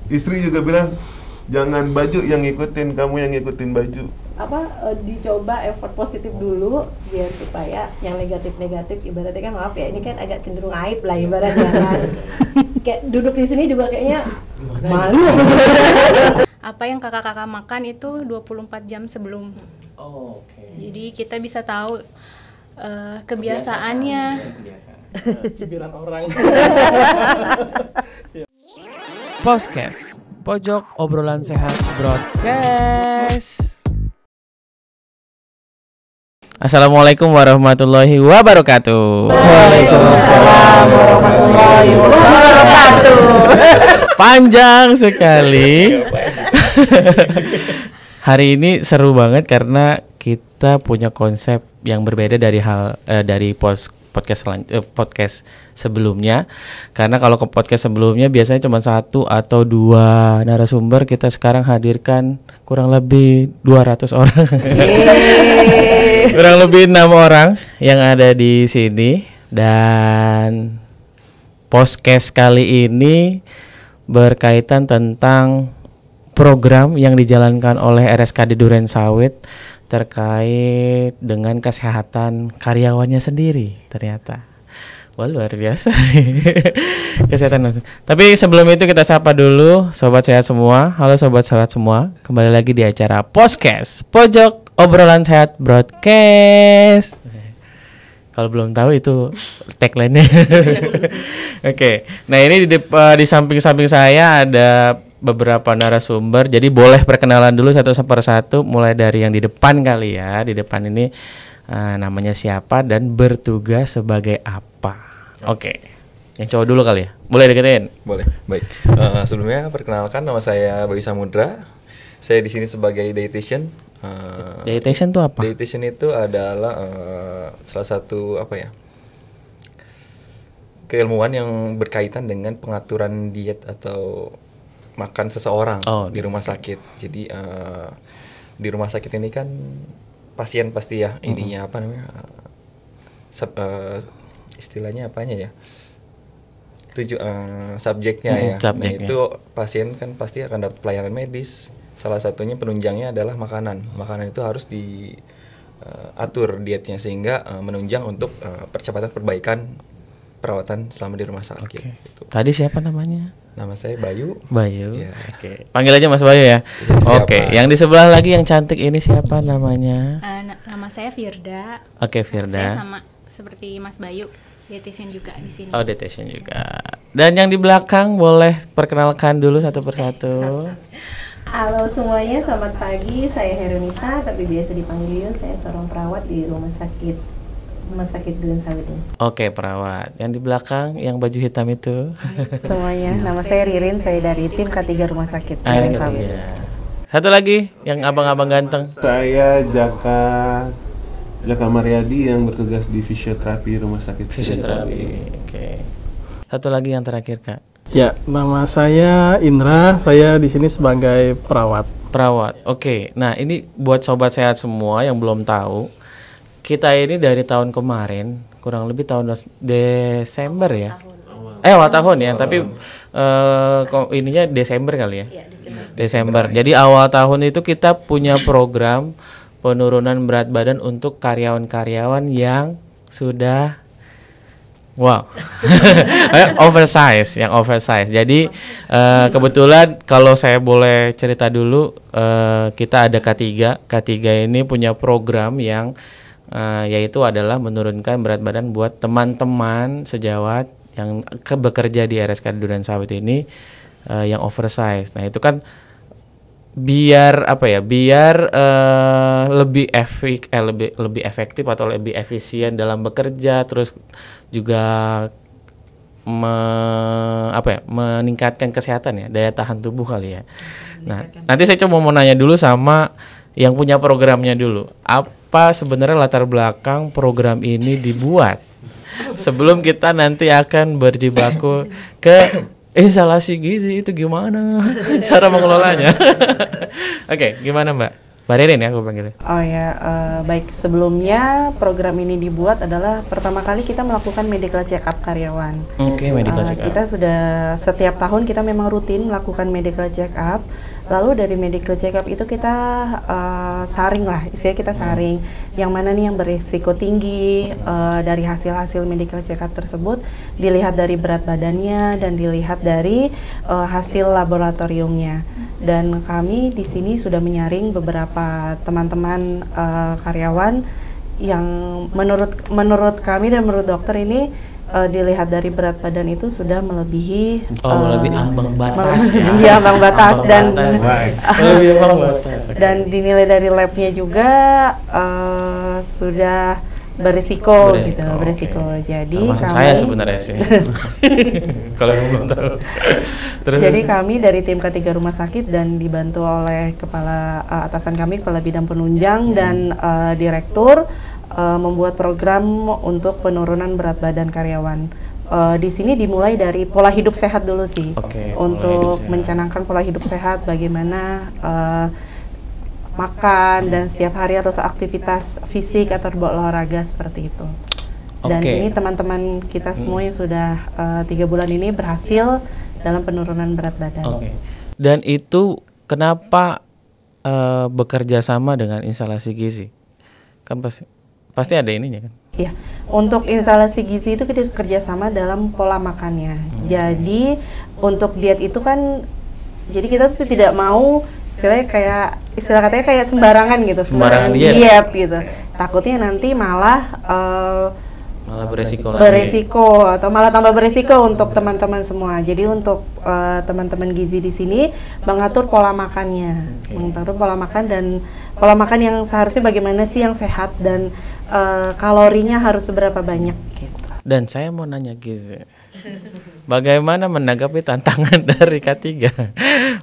Istri juga bilang, jangan baju yang ngikutin, kamu yang ngikutin baju. Dicoba effort positif dulu biar supaya yang negatif-negatif ibaratnya kan maaf ya ini kan agak cenderung aib lah ibaratnya kan. Kayak duduk di sini juga kayaknya malu. Apa yang kakak-kakak makan itu 24 jam sebelum. Jadi kita bisa tahu kebiasaannya. Cibiran orang. Podcast Pojok Obrolan Sehat Broadcast. Assalamualaikum warahmatullahi wabarakatuh. Waalaikumsalam warahmatullahi wabarakatuh. Panjang sekali. Hari ini seru banget karena kita punya konsep yang berbeda dari podcast sebelumnya. Karena kalau ke podcast sebelumnya biasanya cuma 1 atau 2 narasumber, kita sekarang hadirkan kurang lebih 200 orang. Kurang lebih 6 orang yang ada di sini. Dan podcast kali ini berkaitan tentang program yang dijalankan oleh RSKD Durensawit terkait dengan kesehatan karyawannya sendiri ternyata. Wah, luar biasa nih. Kesehatan. Tapi sebelum itu kita sapa dulu sobat sehat semua. Halo sobat sehat semua. Kembali lagi di acara Podcast Pojok Obrolan Sehat Broadcast. Kalau belum tahu itu tagline-nya. Oke. Nah, ini di samping-samping saya ada beberapa narasumber. Jadi boleh perkenalan dulu satu persatu, mulai dari yang di depan kali ya. Di depan ini namanya siapa dan bertugas sebagai apa? Oke. Yang cowok dulu kali ya. Boleh deketin? Boleh. Baik. Sebelumnya perkenalkan, nama saya Bayu Samudra. Saya di sini sebagai dietitian. Dietitian itu apa? Dietitian itu adalah salah satu keilmuan yang berkaitan dengan pengaturan diet atau makan seseorang di rumah sakit. Jadi di rumah sakit ini kan pasien pasti ya ininya apa namanya istilahnya apanya ya subjeknya ya. Nah itu pasien kan pasti akan dapat pelayanan medis. Salah satunya penunjangnya adalah makanan. Makanan itu harus diatur dietnya sehingga menunjang untuk percepatan perbaikan perawatan selama di rumah sakit. Gitu. Tadi siapa namanya? Nama saya Bayu. Bayu. Ya. Oke. Panggil aja Mas Bayu ya. Oke. Yang di sebelah lagi yang cantik ini siapa namanya? Nama saya Firda. Oke, Firda. Saya sama seperti Mas Bayu, dietitian juga di sini. Oh, dietitian juga. Dan yang di belakang boleh perkenalkan dulu satu persatu. Halo semuanya, selamat pagi. Saya Herunisa, tapi biasa dipanggil Yun. Saya seorang perawat di rumah sakit Durensawit ini. Oke, perawat. Yang di belakang yang baju hitam itu. Semuanya, nama saya Ririn, saya dari tim K3 Rumah Sakit Durensawit. Satu lagi yang abang-abang ganteng. Saya Jaka Mariadi yang bertugas di fisioterapi rumah sakit. Fisioterapi. Oke. Satu lagi yang terakhir, Kak. Ya, nama saya Indra. Saya di sini sebagai perawat. Perawat. Oke. Nah, ini buat sobat sehat semua yang belum tahu. Kita ini dari tahun kemarin, kurang lebih tahun Desember ya. Awal tahun ya, tapi ininya Desember kali ya. Desember. Jadi awal tahun itu kita punya program penurunan berat badan untuk karyawan-karyawan yang sudah oversize. Jadi kebetulan kalau saya boleh cerita dulu, kita ada K3. K3 ini punya program yang yaitu adalah menurunkan berat badan buat teman-teman sejawat yang bekerja di RSKD Durensawit ini yang oversize. Nah, itu kan biar lebih efektif atau lebih efisien dalam bekerja, terus juga meningkatkan kesehatan ya, daya tahan tubuh kali ya. Nah, nanti saya coba mau nanya dulu sama yang punya programnya dulu. Apa sebenarnya latar belakang program ini dibuat? Sebelum kita nanti akan berjibaku ke instalasi gizi itu gimana cara mengelolanya. Oke, gimana Mbak? Mbak Ririn ya aku panggilnya. Oh ya, baik, sebelumnya program ini dibuat adalah pertama kali kita melakukan medical check up karyawan. Oke, medical check up. Kita sudah setiap tahun kita memang rutin melakukan medical check up. Lalu dari medical check up itu kita saring lah, istilahnya kita saring yang mana nih yang berisiko tinggi. Dari hasil-hasil medical check up tersebut dilihat dari berat badannya dan dilihat dari hasil laboratoriumnya. Dan kami di sini sudah menyaring beberapa teman-teman karyawan yang menurut kami dan menurut dokter ini dilihat dari berat badan itu sudah melebihi melebihi ambang batas ya. Iya, ambang batas dan melebihi ambang batas. Dan dinilai dari labnya juga sudah berisiko. Gitu, berisiko. Jadi termasuk kami, saya sebenarnya sih. Kalau belum tahu. Terus, jadi kami dari tim K3 Rumah Sakit dan dibantu oleh kepala atasan kami, kepala bidang penunjang dan direktur membuat program untuk penurunan berat badan karyawan. Di sini dimulai dari pola hidup sehat dulu sih, untuk mencanangkan pola hidup sehat, bagaimana makan dan setiap hari harus aktivitas fisik atau berolahraga seperti itu. Dan ini teman-teman kita semua yang sudah 3 bulan ini berhasil dalam penurunan berat badan. Dan itu kenapa bekerja sama dengan instalasi gizi? Kan pasti ada ininya kan? Iya, untuk instalasi gizi itu kita kerjasama dalam pola makannya. Jadi untuk diet itu kan, jadi kita tuh tidak mau istilah katanya kayak sembarangan gitu, sembarangan diet gitu. Takutnya nanti malah beresiko atau malah tambah beresiko untuk teman-teman semua. Jadi untuk teman-teman gizi di sini mengatur pola makannya, mengatur pola makan dan pola makan yang seharusnya bagaimana sih yang sehat dan kalorinya harus seberapa banyak gitu. Dan saya mau nanya Gizi, bagaimana menanggapi tantangan dari K3?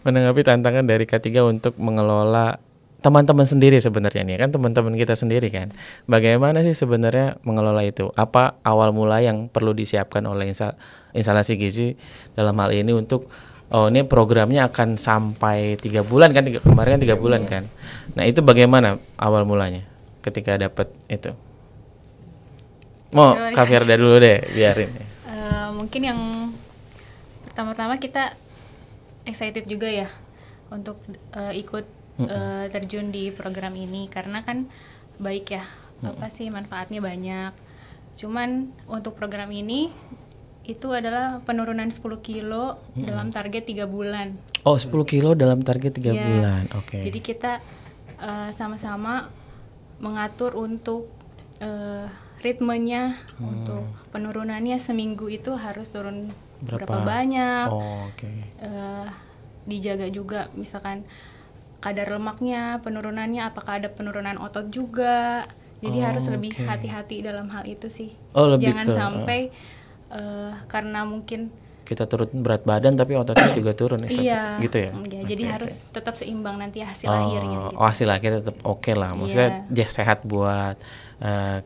Menanggapi tantangan dari K3 untuk mengelola teman-teman sendiri sebenarnya nih, kan teman-teman kita sendiri kan. Bagaimana sih sebenarnya mengelola itu? Apa awal mula yang perlu disiapkan oleh instalasi gizi dalam hal ini untuk ini programnya akan sampai 3 bulan kan, kemarin kan 3 bulan kan. Nah itu bagaimana awal mulanya ketika dapat itu? Mau Kak Firda dulu deh, biarin. Mungkin yang pertama-tama kita excited juga ya untuk ikut terjun di program ini, karena kan baik ya, apa sih manfaatnya banyak. Cuman untuk program ini itu adalah penurunan 10 kilo dalam target 3 bulan. Oh, 10 kilo dalam target 3 bulan. Oke. Jadi kita sama-sama mengatur untuk ritmenya, untuk penurunannya seminggu itu harus turun berapa banyak. Dijaga juga misalkan kadar lemaknya, penurunannya, apakah ada penurunan otot juga. Jadi harus lebih hati-hati dalam hal itu sih. Jangan sampai karena mungkin kita turun berat badan tapi ototnya juga turun gitu ya. Jadi harus tetap seimbang nanti hasil akhirnya. Gitu. Hasil akhirnya tetap oke lah. Maksudnya sehat buat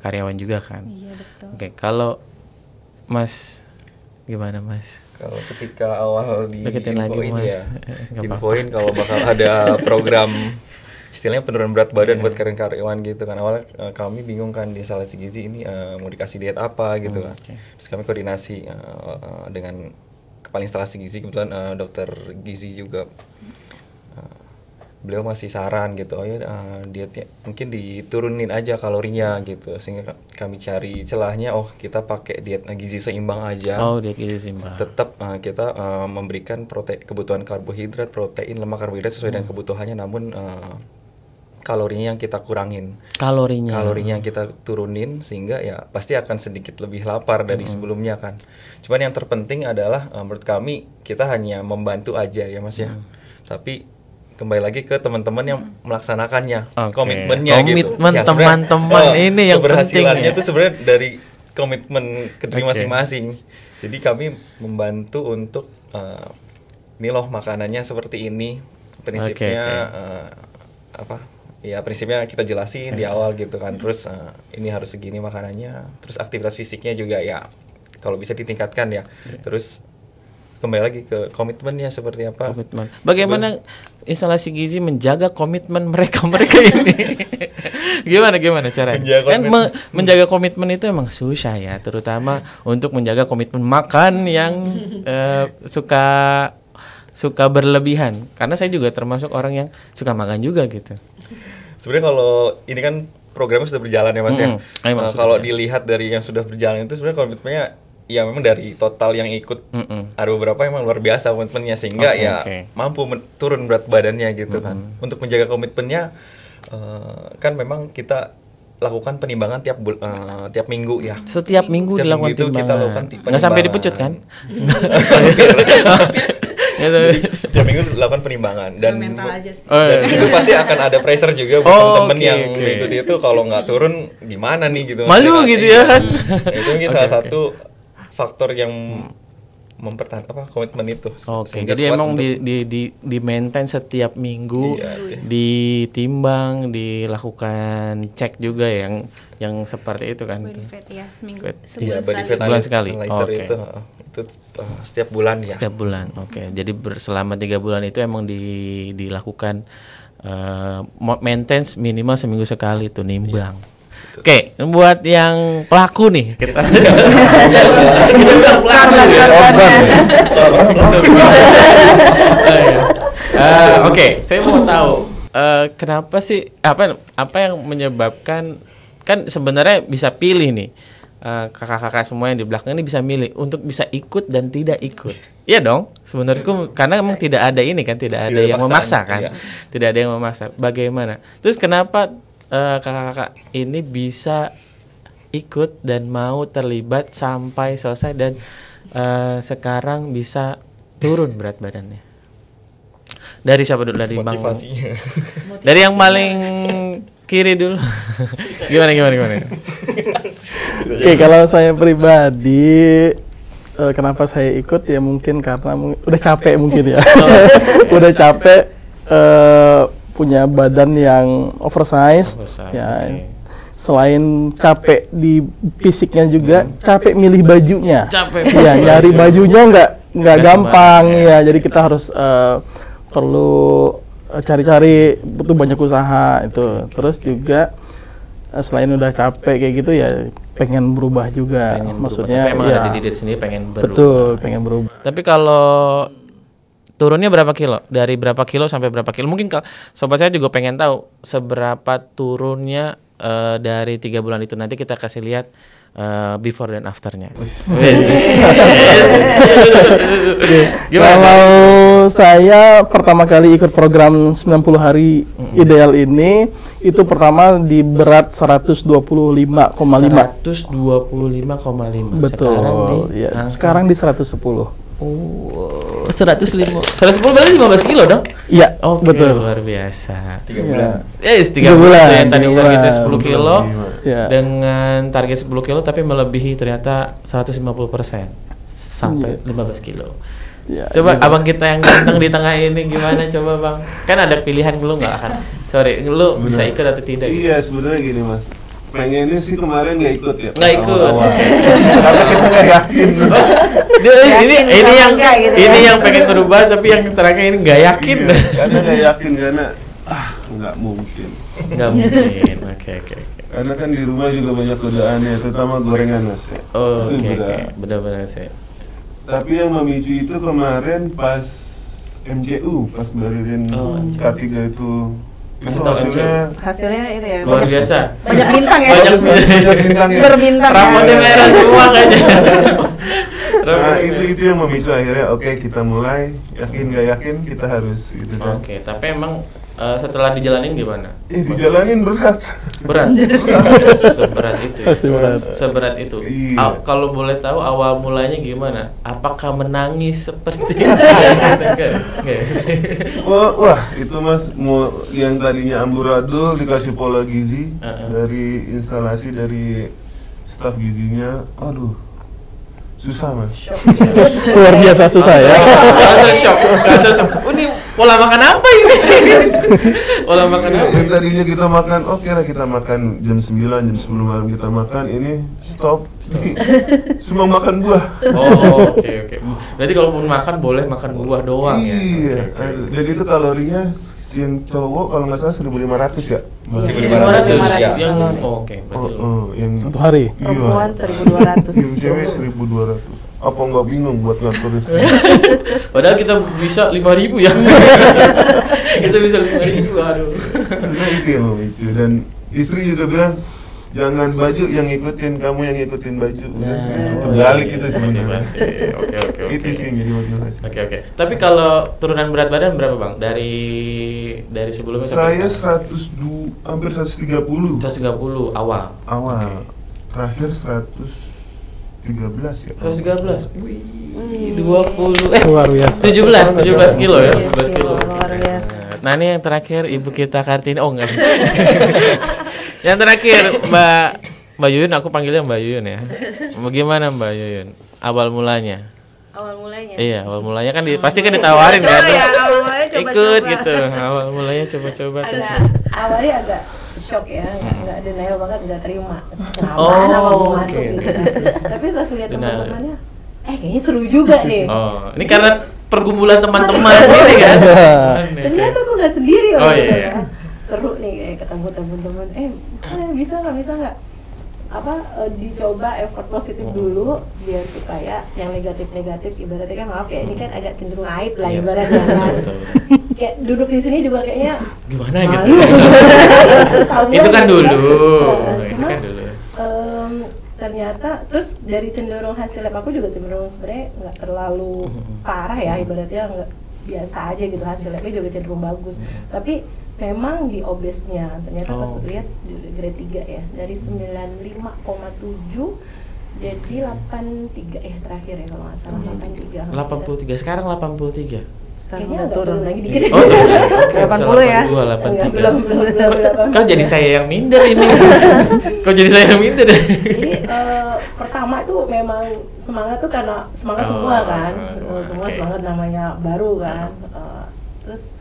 karyawan juga kan. Iya betul. Kalau Mas gimana Mas? Kalau ketika awal infoin kalau bakal ada program istilahnya penurunan berat badan buat karyawan gitu kan. Awalnya kami bingung kan di instalasi gizi ini mau dikasih diet apa gitu kan. Terus kami koordinasi dengan kepala instalasi gizi, kebetulan dokter gizi juga. Beliau masih saran gitu, dietnya mungkin diturunin aja kalorinya gitu, sehingga kami cari celahnya, kita pakai diet gizi seimbang aja. Diet gizi seimbang. Tetap kita memberikan kebutuhan karbohidrat, protein, lemak, karbohidrat sesuai dengan kebutuhannya, namun kalorinya yang kita kurangin. Kalorinya yang kita turunin, sehingga ya pasti akan sedikit lebih lapar dari sebelumnya kan. Cuman yang terpenting adalah menurut kami kita hanya membantu aja ya Mas ya. Tapi kembali lagi ke teman-teman yang melaksanakannya, komitmennya gitu. Komitmen teman-teman ini yang keberhasilannya itu sebenarnya dari komitmen ke diri masing-masing. Jadi kami membantu untuk ini loh makanannya seperti ini, prinsipnya prinsipnya kita jelasin di awal gitu kan. Terus ini harus segini makanannya. Terus aktivitas fisiknya juga ya kalau bisa ditingkatkan ya. Terus kembali lagi ke komitmennya seperti apa. Komitmen. Bagaimana instalasi gizi menjaga komitmen mereka ini? gimana caranya? Kan menjaga komitmen itu emang susah ya, terutama untuk menjaga komitmen makan yang suka berlebihan. Karena saya juga termasuk orang yang suka makan juga gitu. Sebenarnya kalau ini kan programnya sudah berjalan ya Mas ya. Kalau dilihat dari yang sudah berjalan itu sebenarnya komitmennya ya memang dari total yang ikut ada beberapa emang luar biasa komitmennya sehingga mampu turun berat badannya gitu kan. Untuk menjaga komitmennya kan memang kita lakukan penimbangan tiap minggu ya. Setiap minggu dilakukan itu timbangan. Kita lakukan penimbangan. Nggak sampai dipecut kan? Jadi, tiap minggu lakukan penimbangan dan itu pasti akan ada pressure juga buat temen-temen yang mengikuti itu kalau nggak turun gimana nih gitu. Malu gitu ya kan. Itu mungkin salah satu faktor yang mempertahankan komitmen itu. Jadi emang di maintain setiap minggu, ditimbang, dilakukan cek juga yang seperti itu kan. Body fat ya, sebulan sekali. Itu setiap bulan ya. Setiap bulan. Jadi selama 3 bulan itu emang dilakukan maintenance minimal seminggu sekali tuh nimbang. Buat yang pelaku nih kita. Saya mau tahu kenapa sih apa yang menyebabkan, kan sebenarnya bisa pilih nih kakak-kakak semua yang di belakang ini bisa milih untuk bisa ikut dan tidak ikut. Iya dong, sebenarnya karena memang tidak ada ini kan, tidak ada yang memaksa kan, tidak ada yang memaksa. Bagaimana? Terus kenapa kakak-kakak ini bisa ikut dan mau terlibat sampai selesai dan sekarang bisa turun berat badannya? Dari siapa dulu? Dari Bang. Dari yang paling kiri dulu. Gimana? Kalau saya pribadi kenapa saya ikut ya mungkin karena udah capek mungkin ya. Udah capek punya badan yang oversize ya. Selain capek di fisiknya juga capek milih bajunya. Ya, nyari bajunya nggak gampang ya. Jadi kita harus perlu cari-cari, butuh banyak usaha itu. Terus juga selain udah capek kayak gitu ya pengen berubah juga. Maksudnya emang ya, ada di diri sendiri pengen berubah. Betul, pengen berubah. Tapi kalau turunnya berapa kilo? Dari berapa kilo sampai berapa kilo? Mungkin sobat saya juga pengen tahu seberapa turunnya dari 3 bulan itu. Nanti kita kasih lihat before dan afternya. Kalau saya pertama kali ikut program 90 hari ideal ini, itu pertama di berat 125,5. 125,5. Betul. Sekarang di 110. 110 berarti 15 kilo dong? Iya, betul. Luar biasa. 3 bulan. 3 bulan. Yang tadi targetnya 10 kilo dengan target 10 kilo tapi melebihi ternyata 150% sampai 15 kilo. Ya, coba abang kita yang ganteng di tengah ini gimana coba bang? Kan ada pilihan, lu nggak akan. Sorry, lu bisa ikut atau tidak? Iya, sebenarnya gini mas. Pengennya sih kemarin nggak ikut ya. Nggak ikut. Karena kita nggak yakin. Ini yang pengen berubah tapi yang terakhir ini nggak yakin. Iya, karena nggak yakin karena nggak mungkin. Nggak mungkin. Oke. Karena kan di rumah juga banyak godaannya, terutama gorengan mas. Oke. Benar-benar sih. Tapi yang memicu itu kemarin pas MCU, pas belarin K3 itu. Hasilnya itu ya luar biasa, banyak bintang ya, banyak bintang ya, berbintang rapotnya merah semua kayaknya. Nah itu yang memicu akhirnya kita mulai, yakin nggak yakin kita harus gitu kan. Tapi emang setelah dijalanin gimana? Dijalanin berat. Seberat itu ya? Pasti berat. Seberat itu. Iya. Kalau boleh tahu awal mulanya gimana? Apakah menangis seperti wah itu mas, yang tadinya amburadul dikasih pola gizi dari instalasi dari staf gizinya, susah mas. Luar biasa susah ya. Shock. Oh, ini pola makan apa ini? Pola makan apa? Yang tadinya kita makan, oke lah kita makan jam 9, jam 10 malam kita makan, ini stop. Semua makan buah. Oh, oke. Berarti kalaupun makan boleh makan buah doang ya? Iya, Okay. dan itu kalorinya yang cowok kalau nggak salah 1.500 ya. 1.500 ya? Oke. Berarti Yang Satu hari. Perempuan Yang 1.200. cewek 1.200. Apa nggak bingung buat ngatur itu? Padahal kita bisa 5.000 ya. Kita bisa 5.000, aduh. Nah itu yang memicu, dan istri juga bilang jangan baju yang ngikutin, kamu yang ngikutin baju. Terbalik itu sebenarnya. Oke. Itu sih yang jadi motivasi. Oke. Tapi kalau turunan berat badan berapa bang? Dari sebelumnya sampai Saya sekarang? hampir 130 130 awal. Terakhir 113 ya. 113. Wih, 20. Luar biasa. 17 kilo ya. 17 kilo. Luar biasa. Nah, ini yang terakhir Ibu kita Kartini. Oh enggak. Yang terakhir Mbak Yuyun, aku panggilnya Mbak Yuyun ya. Bagaimana Mbak Yuyun? Awal mulanya? Awal mulanya. Iya, awal mulanya kan pasti kan ditawarin kan. Awal mulanya coba-coba. Ikut gitu. Awal mulanya coba-coba tuh. Awalnya agak shock ya, nggak denial banget, nggak terima. Oh, Kenapa mau masuk oke. gitu kan. Tapi pas lihat Denial. teman-temannya, kayaknya seru juga nih. Oh, ini karena pergumulan teman-teman ini kan. Ternyata aku nggak sendiri Oh, waktu itu iya. kan. Seru nih kayak ketemu teman-teman. Bisa nggak? Dicoba effort positif dulu biar supaya yang negatif ibaratnya kan maaf ya, ini kan agak cenderung aib lah Iya, ibaratnya kan. betul. Kayak duduk di sini juga kayaknya Gimana malu. gitu. Tahunya Itu kan gitu dulu. Itu Cuma kan dulu. ternyata terus dari cenderung hasil lab aku juga cenderung sebenarnya nggak terlalu parah ya, ibaratnya nggak biasa aja gitu, hasil labnya juga cenderung bagus. Tapi memang di obesnya ternyata pas aku lihat di grade 3 ya, dari 95,7 jadi 83 terakhir ya kalau nggak salah, 83. 83. Sekarang 83. Sekarang Kayaknya udah agak turun. lagi dikit. Oh, turun ya? Oke, 80 ya? 82, 83. Belum. Kok jadi saya yang minder ini? Kok jadi saya yang minder? Jadi pertama itu memang semangat tuh karena semangat semua kan, semua oke. semangat, namanya baru kan. Terus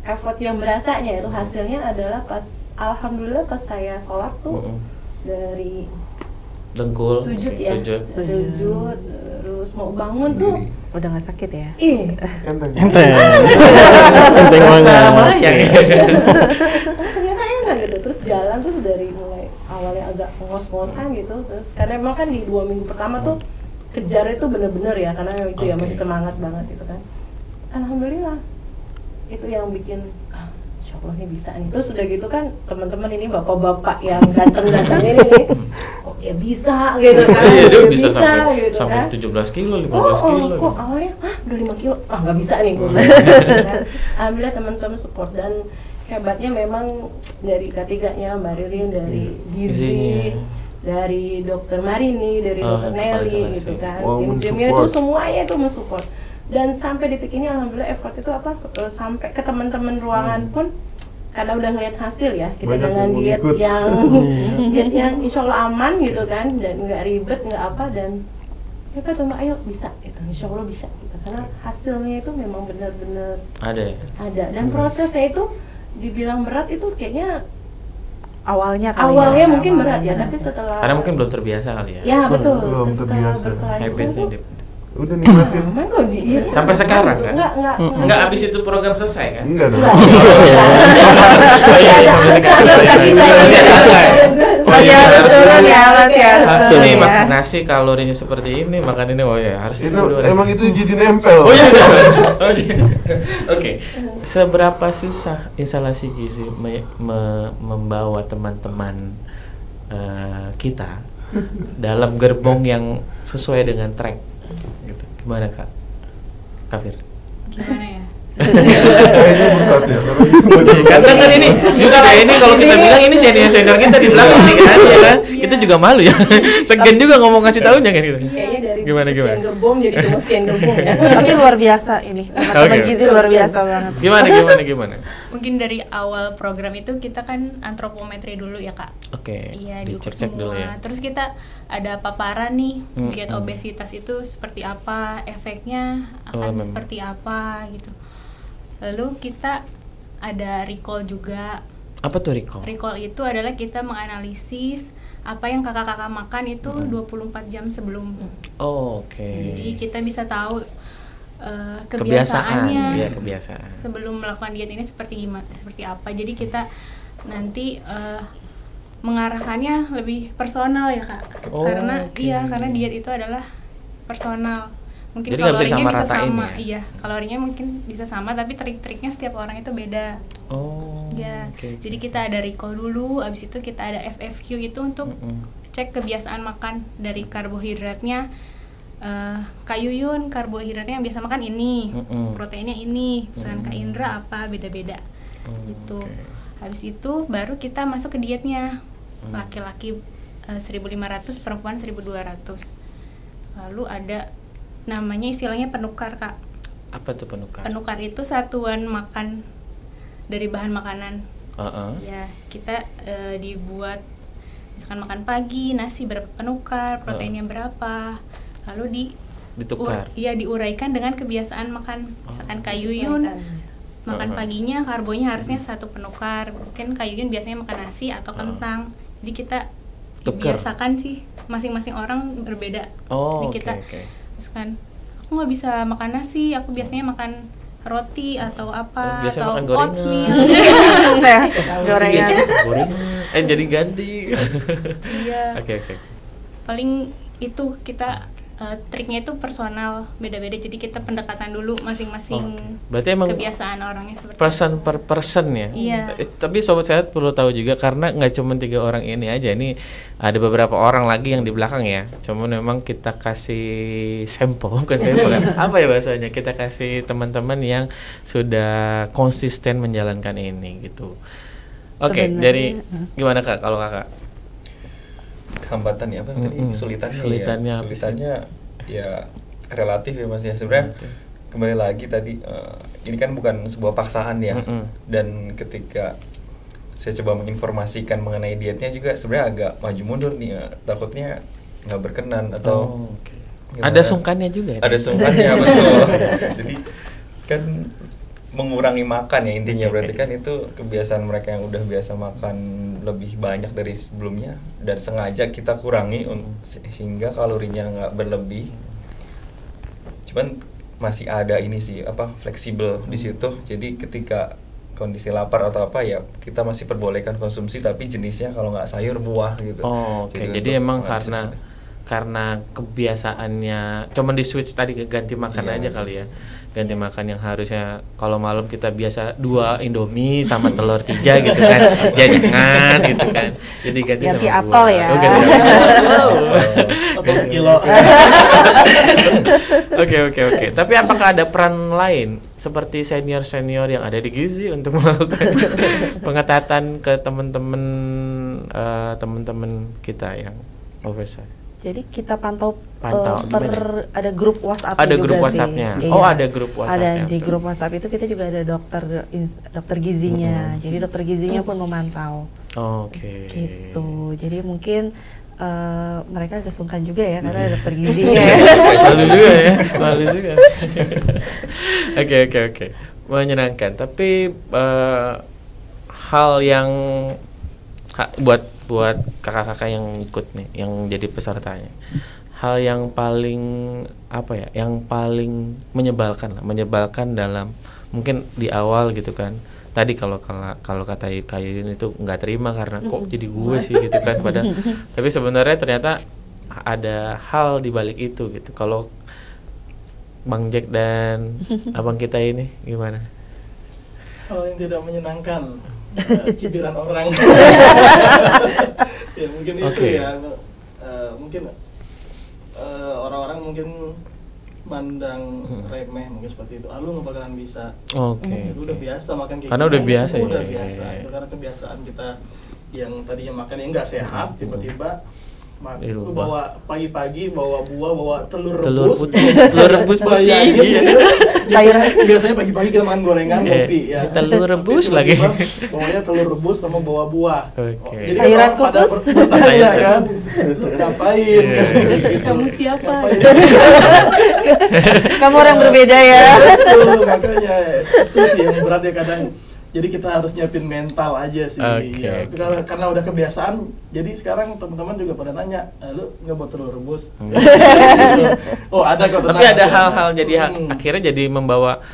effort yang berasanya itu hasilnya adalah pas, alhamdulillah pas saya sholat tuh dari Dengkul, sujud ya, sujud, terus mau bangun tuh, Udah nggak sakit ya? Enteng. Enteng sama banget. ya. ternyata enak gitu. Terus jalan tuh dari mulai awalnya agak ngos-ngosan gitu, terus karena emang kan di 2 minggu pertama tuh kejar itu bener-bener ya, karena itu ya masih semangat banget gitu kan. Alhamdulillah itu yang bikin insya Allah ini bisa nih. Terus udah gitu kan teman-teman ini bapak-bapak yang ganteng-ganteng ini nih, kok dia bisa gitu kan. Iya, dia bisa sampai gitu sampai kan. 17 kilo, 15 kilo. Kok awalnya udah 5 kilo, nggak bisa nih gue. Alhamdulillah teman-teman support, dan hebatnya memang dari K3-nya Mbak Ririn, dari Gizi, Gizinya. dari Dokter Marini, dari Dokter kepala Nelly isolasi. gitu kan. Wow, Tim-timnya itu mensupport. semuanya itu mensupport. Dan sampai detik ini alhamdulillah effort itu sampai ke teman-teman ruangan pun karena udah ngeliat hasil ya, kita Banyak dengan yang mau diet ikut. diet yang insya Allah aman gitu kan, dan nggak ribet nggak apa, dan ya kata Mbak ayo bisa gitu, insya Allah bisa gitu, karena hasilnya itu memang benar-benar Ada ya? ada, dan prosesnya itu dibilang berat itu kayaknya Awalnya kali awalnya ya, mungkin berat ya, benar. tapi setelah Karena mungkin belum terbiasa kali ya. ya betul, Belum setelah terbiasa. berkelanjutan Habitnya tuh dia. Udah nikmatin. aman kok iya. Sampai sekarang kan? Enggak Enggak habis itu program selesai kan? Enggak dong. Oh iya, sampai sekarang. Oh iya, harus turun ya, Mas ya. ini Ya. makan nasi kalorinya seperti ini, makan ini, oh ya harus Itu dulu. emang itu jadi nempel. Oh iya. Oh iya. Oke. Seberapa susah instalasi gizi membawa teman-teman kita dalam gerbong yang sesuai dengan track gitu. Gimana Kak? Kafir? Gimana ya? Kayaknya berat ya. Karena kan ini juga kayak ini kalau kita bilang ini senior kita di belakang nih kan, ya kan? Kita juga malu ya. Segan juga ngomong kasih taunya kan gitu. Kayaknya dari Gimana? Sekian gerbong jadi cuma sekian gerbong ya. Tapi luar biasa ini. Teman gizi luar biasa banget. Gimana? Mungkin dari awal program itu kita kan antropometri dulu ya Kak. Oke. Iya, diukur dicek semua. dulu ya. Terus kita ada paparan nih, diet obesitas itu seperti apa, efeknya akan seperti apa gitu. Lalu kita ada recall juga. Apa tuh recall? Recall itu adalah kita menganalisis apa yang kakak-kakak makan itu 24 jam sebelum. Oke. Jadi kita bisa tahu kebiasaannya. Iya, kebiasaan. Sebelum melakukan diet ini seperti apa. Jadi kita nanti mengarahkannya lebih personal ya Kak. Karena diet itu adalah personal. Mungkin jadi nggak bisa kalorinya bisa sama-ratain sama, ya? iya. Kalorinya mungkin bisa sama, tapi trik-triknya setiap orang itu beda. Ya, jadi kita ada recall dulu, abis itu kita ada FFQ itu untuk cek kebiasaan makan dari karbohidratnya. Kak Yuyun karbohidratnya yang biasa makan ini, proteinnya ini, misalkan Kak Indra apa, beda-beda gitu. Habis itu baru kita masuk ke dietnya. Laki-laki 1.500, perempuan 1.200. Lalu ada namanya istilahnya penukar Kak. Apa tuh penukar? Penukar itu satuan makan dari bahan makanan. Ya, kita dibuat misalkan makan pagi nasi berapa penukar, proteinnya berapa, lalu ditukar. Diuraikan dengan kebiasaan makan. Misalkan Kak Yuyun makan paginya karbonya harusnya 1 penukar. Mungkin Kak Yuyun biasanya makan nasi atau kentang. Jadi kita dibiasakan sih, masing-masing orang berbeda. Jadi kita misalkan aku nggak bisa makan nasi, aku biasanya makan roti atau apa, atau oatmeal. Gorengan. Jadi ganti. Iya. Oke. Paling itu kita triknya itu personal, beda-beda. Jadi kita pendekatan dulu masing-masing. Berarti emang kebiasaan orangnya seperti person per person ya. Iya. Tapi sobat sehat perlu tahu juga karena nggak cuma 3 orang ini aja, ini ada beberapa orang lagi yang di belakang ya. Cuman memang kita kasih sampel, bukan sampel kan? Apa ya bahasanya? Kita kasih teman-teman yang sudah konsisten menjalankan ini gitu. Oke, dari gimana Kak kalau Kakak? Hambatan ya apa tadi kesulitannya ya relatif ya Mas ya sebenarnya. Kembali lagi tadi ini kan bukan sebuah paksaan ya. Dan ketika saya coba menginformasikan mengenai dietnya juga sebenarnya agak maju mundur nih, takutnya nggak berkenan atau ada sungkannya juga ya? Ada sungkannya betul. Jadi kan mengurangi makan ya intinya, berarti kan itu kebiasaan mereka yang udah biasa makan lebih banyak dari sebelumnya dan sengaja kita kurangi sehingga kalorinya nggak berlebih. Cuman masih ada ini sih fleksibel di situ. Jadi ketika kondisi lapar atau apa ya kita masih perbolehkan konsumsi, tapi jenisnya kalau nggak sayur buah gitu. Jadi emang karena kebiasaannya cuman di switch tadi ke ganti makan aja kali ya. Ganti makan yang harusnya kalau malam kita biasa 2 Indomie sama telur 3 gitu kan. Jangan gitu kan. Jadi ganti sama apel ya. Apel sekilo. Oke. Tapi apakah ada peran lain seperti senior-senior yang ada di Gizi untuk melakukan pengetatan ke teman-teman kita yang oversize? Jadi kita pantau ada grup WhatsApp. Ada juga grup sih. WhatsApp-nya. Iya. Ada grup WhatsApp-nya. Ada di grup WhatsApp itu kita juga ada dokter gizinya. Jadi dokter gizinya pun memantau. Gitu. Jadi mungkin mereka agak sungkan juga ya karena ada dokter gizinya. Malu juga. Oke. Menyenangkan. Tapi hal yang buat kakak-kakak yang ikut nih, yang jadi pesertanya, hal yang paling yang paling menyebalkan dalam mungkin di awal gitu kan. Tadi kalau kata Kayun itu nggak terima karena kok jadi gue sih gitu kan, tapi sebenarnya ternyata ada hal di balik itu gitu. Kalau Bang Jack dan abang kita ini gimana? Hal yang tidak menyenangkan. Cibiran orang. Ya mungkin itu ya. Mungkin orang-orang mungkin mandang remeh mungkin seperti itu. Lu nggak bakalan bisa. Lu udah biasa makan kayak karena udah biasa ya. Udah biasa. Itu karena kebiasaan kita yang tadinya makan yang nggak sehat tiba-tiba Lu bawa pagi-pagi bawa buah, bawa telur telur rebus. putih, telur rebus putih. Biasanya pagi-pagi kita makan gorengan, kopi ya. Telur rebus Tapi lagi. tiba-tiba bawanya telur rebus sama bawa buah. Oke. Jadi Sayuran kalau pada kukus. bertanya kan, "Lu ngapain?" Kamu siapa? Kamu orang berbeda ya. Betul, makanya itu sih yang berat ya kadang. Jadi kita harus nyiapin mental aja sih. Oke, Ya. oke. Karena udah kebiasaan, jadi sekarang teman-teman juga pada nanya, "Lu nggak buat telur rebus?" Oh, ada kok. Tapi tenang, ada hal-hal jadi Hmm. akhirnya jadi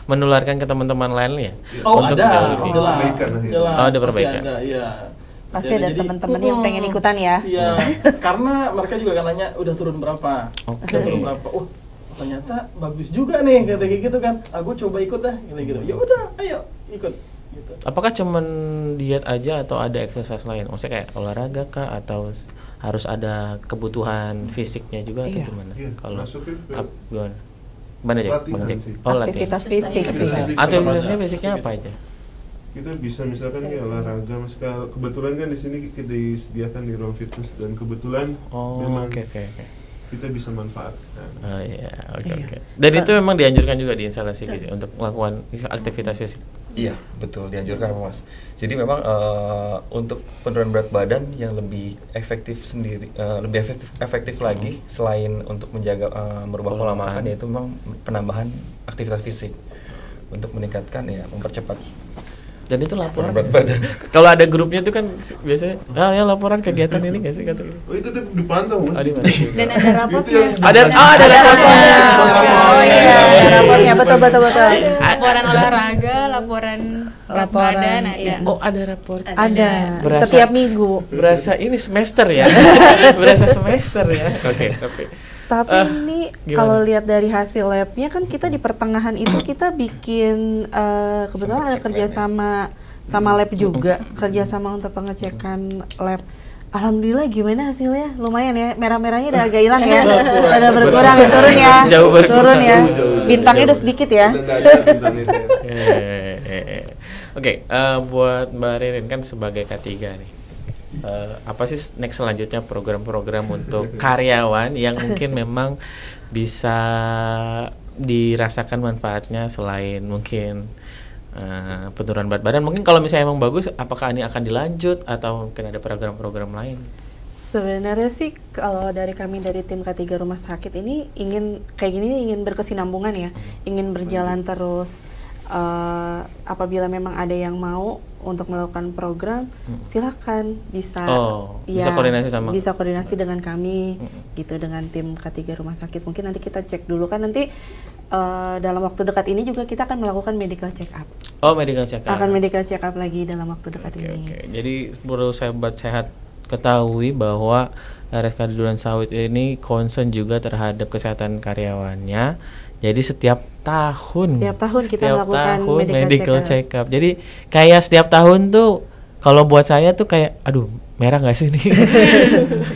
menularkan ke teman-teman lain ya. Oh, Untuk ada, jauh lebih. jelas. Perbaikan akhirnya. Jelas, Oh, ada pasti perbaikan. ada, iya. Pasti ada teman-teman yang pengen ikutan ya. Iya, karena mereka juga kan nanya udah turun berapa. Oke. Udah turun berapa. Oh, ternyata bagus juga nih kata kayak gitu kan. Aku coba ikut dah gitu. Ya udah, ayo ikut gitu. Apakah cuman diet aja atau ada exercise lain? Maksudnya kayak olahraga kah atau harus ada kebutuhan fisiknya juga atau Iya. gimana? Iya, Kalau masuknya ke gimana? Gimana aja? latihan Bang Jack? sih. Oh, latihan. Aktivitas fisik sih. Fisik. Aktivitasnya fisiknya apa aja? Kita bisa misalkan ya olahraga, kebetulan kan di sini kita disediakan di ruang fitness dan kebetulan Oh, memang oke. kita bisa manfaatkan. Oh iya, oke. Iya. Dan itu memang dianjurkan juga di instalasi gizi untuk melakukan aktivitas fisik. Iya, betul dianjurkan Mas. Jadi memang untuk penurunan berat badan yang lebih efektif sendiri, lebih efektif lagi selain untuk menjaga merubah pola makan, yaitu memang penambahan aktivitas fisik untuk meningkatkan ya mempercepat Dan itu laporan. penurunan berat badan. Kalau ada grupnya tuh kan biasanya, ya laporan kegiatan ini nggak sih kata gitu. Oh itu tetap dipantau Mas. Oh, di mana? Dan ada rapotnya. Ada rapotnya. Oh iya, ada rapotnya, betul. Laporan olahraga, laporan berat badan ada. iya. Oh, ada rapor. Ada Berasa- setiap minggu. Berasa ini semester ya. Berasa semester ya. Oke, tapi Tapi ini gimana? kalau lihat dari hasil labnya kan kita di pertengahan itu kita bikin kebetulan ada Cek kerjasama sama lab juga, kerjasama untuk pengecekan lab. Alhamdulillah gimana hasilnya? Lumayan ya, merah-merahnya udah agak hilang ya. Ada berkurang, turun ya. Jauh berkurang. Turun ya. Jauh. Bintangnya udah sedikit ya. Udah nggak ada bintang itu. Oke, buat Mbak Ririn kan sebagai K3 nih. Apa sih next selanjutnya program-program untuk karyawan yang mungkin memang bisa dirasakan manfaatnya selain mungkin penurunan berat badan? Mungkin kalau misalnya emang bagus, apakah ini akan dilanjut atau mungkin ada program-program lain? Sebenarnya sih kalau dari kami dari tim K3 Rumah Sakit ini ingin kayak gini ingin berkesinambungan ya, ingin berjalan terus. Apabila memang ada yang mau untuk melakukan program, silakan bisa bisa koordinasi sama bisa koordinasi dengan kami gitu, dengan tim K3 Rumah Sakit. Mungkin nanti kita cek dulu kan, nanti dalam waktu dekat ini juga kita akan melakukan medical check up. Oh, medical check up. Akan medical check up lagi dalam waktu dekat ini. Oke. Jadi perlu sahabat sehat ketahui bahwa RSKD Duren Sawit ini concern juga terhadap kesehatan karyawannya. Jadi setiap tahun kita melakukan medical check up. Jadi kayak setiap tahun tuh kalau buat saya tuh kayak aduh, merah nggak sih nih?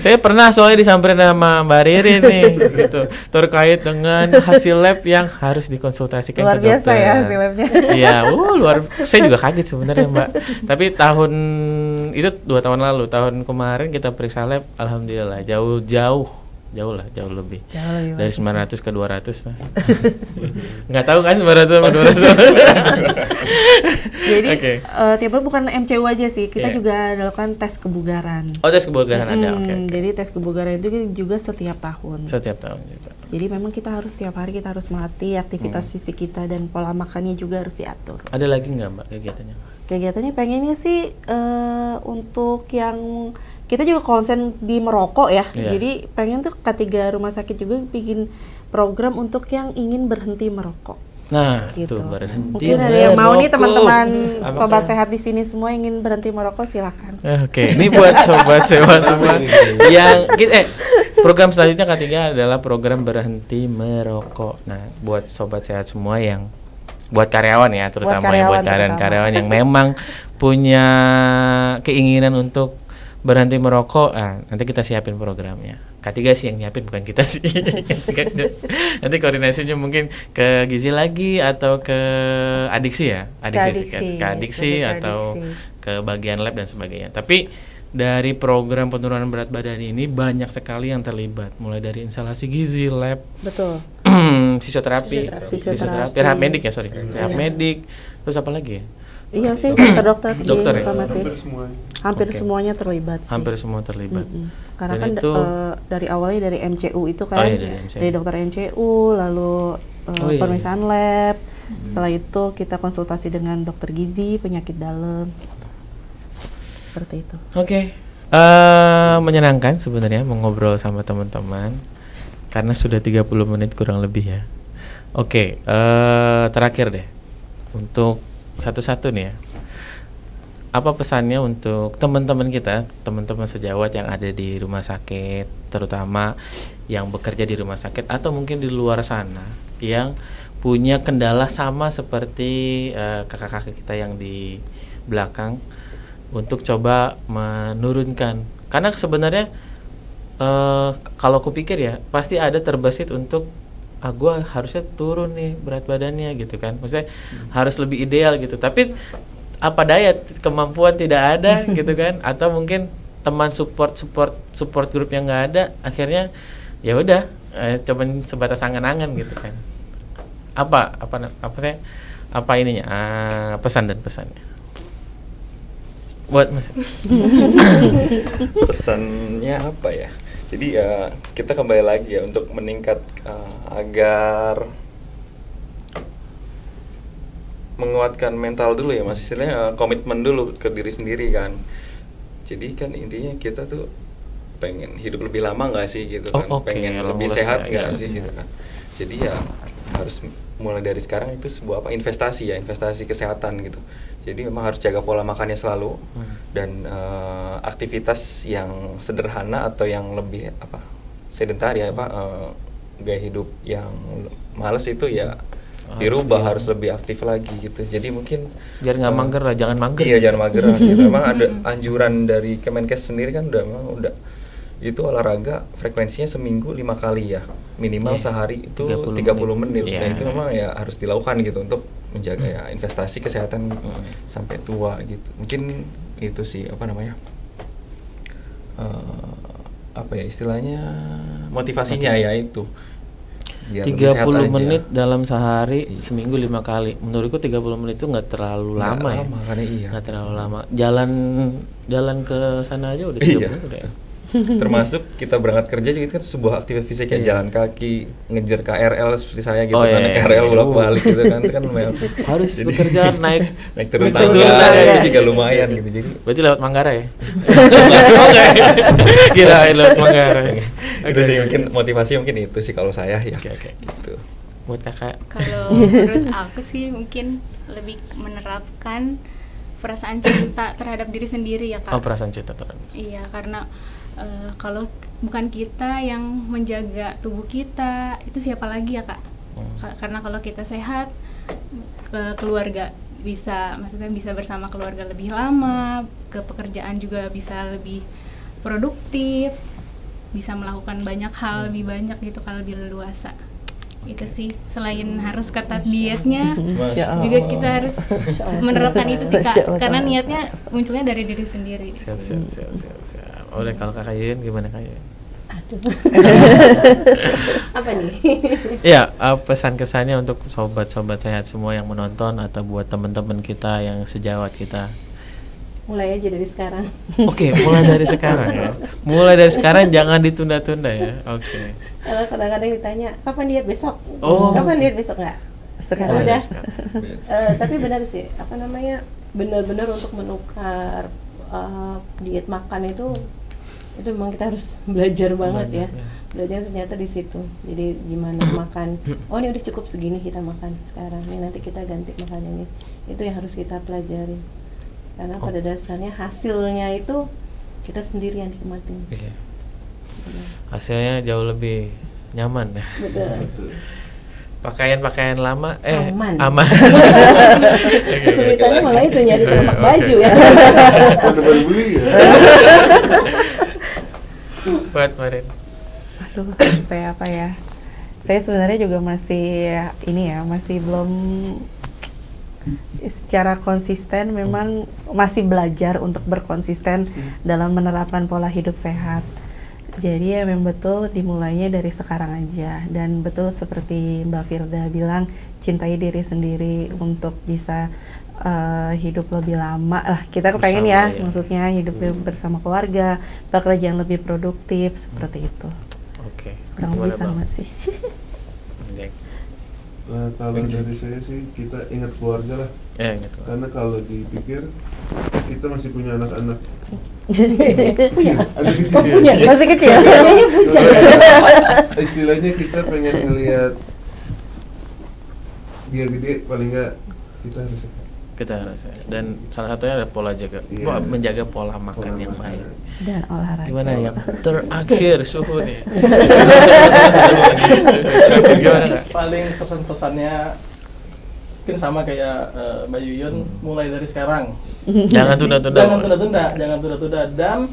Saya pernah soalnya disamperin sama Mbak Ririn nih gitu, terkait dengan hasil lab yang harus dikonsultasikan Luar ke dokter. biasa ya hasil labnya. Iya, saya juga kaget sebenarnya Mbak. Tapi tahun itu 2 tahun lalu, tahun kemarin kita periksa lab, alhamdulillah jauh lebih. Dari 900 ke 200 lah. Nggak tahu kan 900 sama 200. Jadi Oke. tiap bukan MCU aja sih, kita Iya. juga melakukan tes kebugaran. Oh, tes kebugaran ada. Oke. Jadi tes kebugaran itu juga setiap tahun. Setiap tahun juga. Jadi memang kita harus setiap hari kita harus melatih aktivitas fisik kita, dan pola makannya juga harus diatur. Ada lagi nggak Mbak kegiatannya? Kegiatannya pengennya sih untuk yang kita juga konsen di merokok ya. Iya. Jadi pengen tuh K3 Rumah Sakit juga bikin program untuk yang ingin berhenti merokok. Nah, Gitu. tuh berhenti. Mungkin ada yang mau nih merokok. teman-teman Apakah- sobat sehat di sini semua ingin berhenti merokok, silakan. Oke, ini buat sobat sehat semua yang program selanjutnya ketiga adalah program berhenti merokok. Nah, buat sobat sehat semua yang buat karyawan ya, terutama yang buat karyawan yang memang punya keinginan untuk berhenti merokok, nanti kita siapin programnya. K3 sih yang nyiapin, bukan kita sih. Nanti koordinasinya mungkin ke gizi lagi atau ke adiksi ya, ke adiksi Lebih ke atau adiksi. ke bagian lab dan sebagainya. Tapi dari program penurunan berat badan ini banyak sekali yang terlibat, mulai dari instalasi gizi, lab, Betul. fisioterapi, rehab medik ya, rehab medik, terus apa lagi ya? Iya sih, dokter-dokter di Dokter ya? otomatis. Hampir Oke. semuanya terlibat sih. Hampir semua terlibat. Karena Dan kan itu dari awalnya dari MCU itu kan, Oh iya, dari MCU. dari dokter MCU, lalu Oh iya. pemeriksaan lab. Setelah itu kita konsultasi dengan dokter gizi, penyakit dalam. Seperti itu. Oke. Menyenangkan sebenarnya mengobrol sama teman-teman karena sudah 30 menit kurang lebih ya. Oke, terakhir deh untuk satu-satu nih ya. Apa pesannya untuk teman-teman kita, teman-teman sejawat yang ada di rumah sakit, terutama yang bekerja di rumah sakit atau mungkin di luar sana yang punya kendala sama seperti kakak-kakak kita yang di belakang untuk coba menurunkan. Karena sebenarnya kalau aku pikir ya pasti ada terbesit untuk gue harusnya turun nih berat badannya gitu kan, maksudnya harus lebih ideal gitu, tapi apa daya kemampuan tidak ada gitu kan, atau mungkin teman support grup yang nggak ada, akhirnya ya udah cuman sebatas angan-angan gitu kan. Apa sih ininya pesan dan pesannya buat Mas? Pesannya apa ya? Jadi ya kita kembali lagi ya untuk meningkat agar menguatkan mental dulu ya Mas, istilahnya komitmen dulu ke diri sendiri kan. Jadi kan intinya kita tuh pengen hidup lebih lama nggak sih gitu kan, pengen lebih sehat nggak sih gitu kan. Jadi ya harus mulai dari sekarang itu sebuah investasi kesehatan gitu. Jadi memang harus jaga pola makannya selalu dan aktivitas yang sederhana atau yang lebih sedentar ya gaya hidup yang males itu ya dirubah, harus lebih aktif lagi gitu. Jadi mungkin biar nggak mager lah, jangan mager. Iya, jangan mager gitu. Memang ada anjuran dari Kemenkes sendiri kan udah itu olahraga frekuensinya seminggu 5 kali ya, minimal sehari itu 30 menit. Nah itu memang ya harus dilakukan gitu untuk menjaga ya investasi kesehatan sampai tua gitu. Mungkin itu sih istilahnya motivasinya ya itu. 30 menit dalam sehari, seminggu 5 kali. Menurutku 30 menit itu nggak terlalu lama ya. Nggak terlalu lama. Jalan ke sana aja udah 30 menit ya. Termasuk kita berangkat kerja juga kan sebuah aktivitas fisik kayak jalan kaki, ngejar KRL seperti saya gitu kan, KRL bolak-balik gitu kan, itu kan lumayan. Harus bekerja naik turun tangga itu juga lumayan gitu. Jadi berarti lewat Manggarai ya? Kirain lewat Manggarai. Itu sih mungkin motivasi mungkin itu sih kalau saya ya. Gitu. Buat kakak? Kalau menurut aku sih mungkin lebih menerapkan perasaan cinta terhadap diri sendiri ya Kak. Oh, perasaan cinta terhadap. Iya, karena kalau bukan kita yang menjaga tubuh kita, itu siapa lagi ya Kak? Karena kalau kita sehat, keluarga maksudnya bisa bersama keluarga lebih lama, ke pekerjaan juga bisa lebih produktif, bisa melakukan banyak hal lebih banyak gitu kalau lebih leluasa. Itu sih, selain harus ketat dietnya, juga kita harus menerapkan itu sih Kak, karena niatnya munculnya dari diri sendiri. Siap. Udah, kalau Kakak Yuyun gimana Kak Yuyun? Apa nih? Ya, pesan kesannya untuk sobat-sobat sehat semua yang menonton atau buat teman-teman kita yang sejawat kita. Mulai aja dari sekarang. Oke, mulai dari sekarang ya. Mulai dari sekarang, jangan ditunda-tunda ya. Oke. Kalau kadang-kadang ditanya, kapan diet besok? Oh, kapan diet besok nggak? Sekarang udah. Tapi benar sih, benar-benar untuk menukar diet makan itu memang kita harus belajar banget ya. Belajar ternyata di situ. Jadi gimana makan? Oh ini udah cukup segini kita makan sekarang. Ini nanti kita ganti makan ini. Itu yang harus kita pelajari. Karena pada dasarnya hasilnya itu kita sendiri yang nikmatin. Hasilnya jauh lebih nyaman ya. Betul. Pakaian lama aman. Kesulitannya malah itu nyari permak baju ya. Pada baru beli ya. Buat Marin. Aduh, saya apa ya? Saya sebenarnya juga masih belum secara konsisten memang masih belajar untuk berkonsisten dalam menerapkan pola hidup sehat. Jadi ya memang betul dimulainya dari sekarang aja, dan betul seperti Mbak Firda bilang, cintai diri sendiri untuk bisa hidup lebih lama lah. Kita pengen ya, maksudnya hidup bersama keluarga, pekerjaan lebih produktif seperti itu. Oke. Kurang lebih sama sih. Nah, kalau dari saya sih kita ingat keluarga lah. Ingat. Karena kalau dipikir kita masih punya anak-anak. Punya? Anak kecil. Punya? Masih kecil? Kayaknya punya. Istilahnya kita pengen ngelihat dia gede, paling nggak kita harus sehat. Kita harus, dan salah satunya ada pola menjaga pola makan yang baik dan olahraga. Gimana yang terakhir suhu nih? Gimana Kak? Paling pesan-pesannya mungkin sama kayak Mbak Yuyun, mulai dari sekarang. Jangan tunda-tunda. Jangan tunda-tunda, dan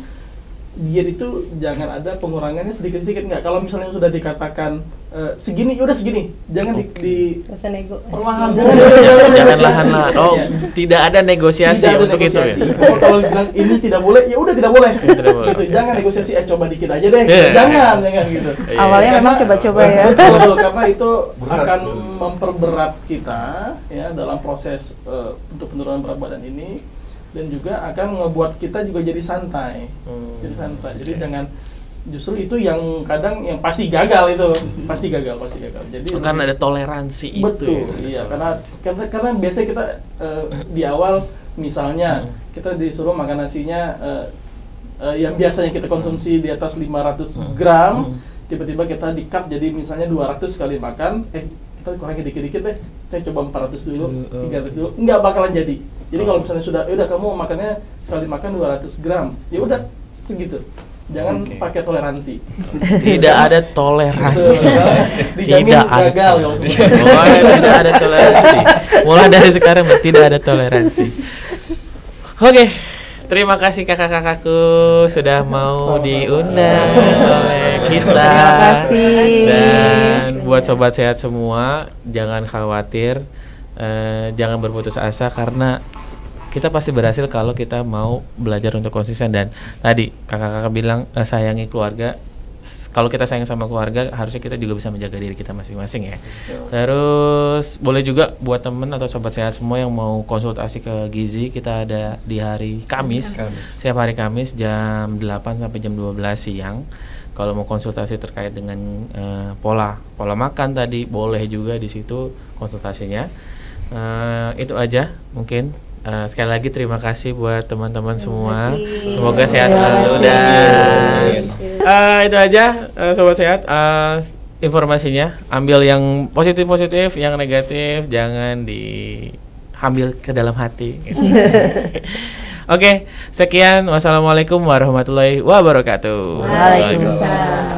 diet itu jangan ada pengurangannya sedikit-sedikit, nggak. Kalau misalnya sudah dikatakan segini, udah segini, jangan di Pesan ego. perlahan, jangan lahan-lahan. Oh, tidak ada negosiasi tidak ada untuk negosiasi. itu ya. Kalau bilang ini tidak boleh, ya udah tidak boleh. Tidak boleh. Gitu. Oke, Jangan siap. negosiasi, coba dikit aja deh. Yeah. Jangan gitu. Awalnya memang coba-coba ya. Betul, karena itu Berat. akan memperberat kita ya dalam proses untuk penurunan berat badan ini, dan juga akan ngebuat kita juga jadi santai. Jadi jangan, justru itu yang kadang yang pasti gagal itu, pasti gagal. Jadi Karena ada toleransi betul, itu. iya, karena biasanya kita di awal misalnya kita disuruh makan nasinya yang biasanya kita konsumsi di atas 500 gram, tiba-tiba kita di-cut jadi misalnya 200 sekali makan, kita kurangin dikit-dikit deh, saya coba 400 dulu, 300 dulu, nggak bakalan jadi. Jadi kalau misalnya sudah, udah kamu makannya sekali makan 200 gram, ya udah segitu. Jangan pakai toleransi. Tidak ada toleransi. Dijamin Tidak ada gagal kalau tidak ada toleransi. Mulai dari sekarang tidak ada toleransi. Oke. Terima kasih kakak-kakakku sudah mau diundang oleh kita. Terima kasih. Dan buat sobat sehat semua, jangan khawatir, jangan berputus asa, karena kita pasti berhasil kalau kita mau belajar untuk konsisten. Dan tadi kakak-kakak bilang sayangi keluarga. Kalau kita sayang sama keluarga, harusnya kita juga bisa menjaga diri kita masing-masing ya. Terus boleh juga buat temen atau sobat sehat semua yang mau konsultasi ke Gizi, kita ada di hari Kamis. Setiap hari Kamis jam 8 sampai jam 12 siang. Kalau mau konsultasi terkait dengan pola makan tadi, boleh juga di situ konsultasinya. Itu aja mungkin. Sekali lagi terima kasih buat teman-teman semua. Semoga sehat selalu, dan itu aja sobat sehat. Informasinya ambil yang positif, yang negatif jangan diambil ke dalam hati. Oke, sekian. Wassalamualaikum warahmatullahi wabarakatuh. Waalaikumsalam.